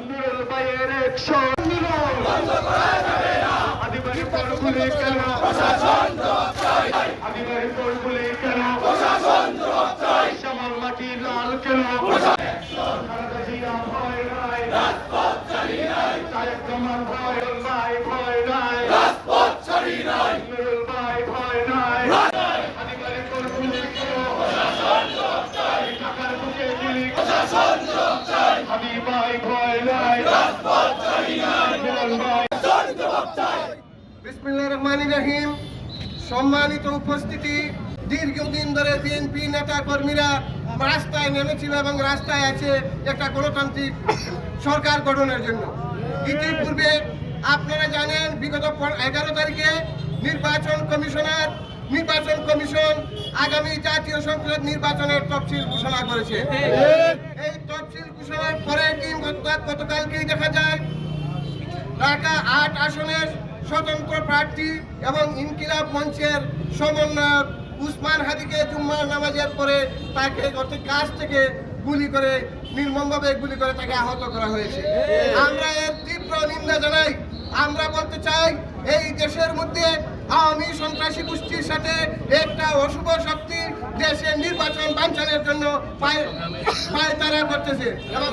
নুরুল ভাইয়ের অ্যাকশন আদিবাসী পড়গুলি কেন আদিবাসী পড়গুলি কেন শ্যামল মাটি লাল কেন খালেদা জিয়া ভয় নাই তারেক রহমান ভয় নাই ভয় নাই নুরুল ভাই ভয় নাই আদিবাসী পড়গুলি কেন টাকার বুকে গুলি হাবি ভাই ভয় নাই নুরুল ভাই। বিসমিল্লাহির রহমানির রহিম। সম্মানিত উপস্থিতি, দীর্ঘদিন ধরে বিএনপি নেতা কর্মীরা রাস্তায় নেমেছিল এবং রাস্তায় আছে একটা গণতান্ত্রিক সরকার গঠনের জন্য। ইতিপূর্বে আপনারা জানেন বিগত 11 তারিখে নির্বাচন কমিশন আগামী জাতীয় সংসদ নির্বাচনের তফসিল ঘোষণা করেছে। এই তফসিল ঘোষণার পরে গতকালকেই দেখা যায় ঢাকা 8 আসনের স্বতন্ত্র প্রার্থী এবং ইনকিলাব মঞ্চের সমন্বয়ক উসমান হাদিকে জুম্মার নামাজের পরে তাকে কাছ থেকে নির্মমভাবে গুলি করে তাকে আহত করা হয়েছে। আমরা এর তীব্র নিন্দা জানাই। আমরা বলতে চাই এই দেশের মধ্যে আওয়ামী সন্ত্রাসী গোষ্ঠীর সাথে একটা অশুভ শক্তি দেশের নির্বাচন বানচালের জন্য পায়তারা করতেছে এবং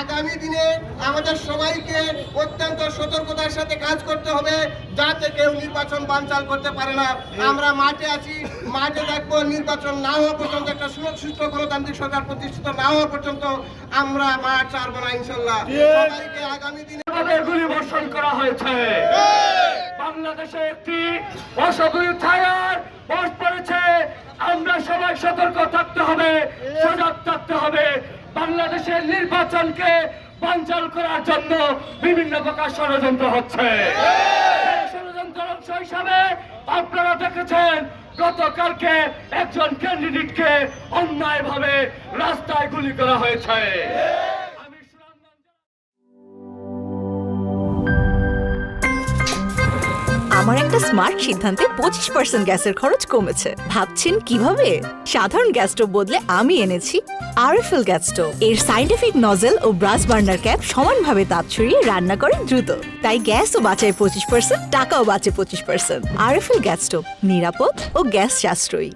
আগামী দিনে আমাদের সবাইকে অত্যন্ত সতর্কতার সাথে কাজ করতে হবে যাতে কেউ নির্বাচন বানচাল করতে পারে না। আমরা মাঠে আছি, মাঠে দেখবো। নির্বাচন না হওয়া পর্যন্ত, একটা সুষ্ঠু গণতান্ত্রিক সরকার প্রতিষ্ঠিত না হওয়া পর্যন্ত আমরা মাঠ ছাড়বো না ইনশাল্লাহ। সবাইকে আগামী দিনে গুলি বর্ষণ করা হয়েছে। বাংলাদেশে একটি অসংখ্য ছায়ার বস পড়েছে। আমরা সবাই সতর্ক থাকতে হবে, সজাগ থাকতে হবে। বাংলাদেশের নির্বাচনকে বানচাল করার জন্য বিভিন্ন প্রকার ষড়যন্ত্র হচ্ছে। এই ষড়যন্ত্রের অংশ হিসাবে আপনারা দেখেছেন গতকালকে একজন ক্যান্ডিডেটকে অন্যায়ভাবে রাস্তায় গুলি করা হয়েছে। আমার একটা স্মার্ট সিদ্ধান্তে 25% গ্যাসের খরচ কমেছে। ভাবছেন কিভাবে? সাধারণ গ্যাস স্টোভ বদলে আমি এনেছি আরএফএল গ্যাস স্টোভ। এর সাইন্টিফিক নজল ও ব্রাস বার্নার ক্যাপ সমানভাবে তাপ ছড়িয়ে রান্না করে দ্রুত। তাই গ্যাসও বাঁচায় 25%, টাকাও বাঁচে 25%। আরএফএল গ্যাস স্টোভ নিরাপদ ও গ্যাস সাশ্রয়ী।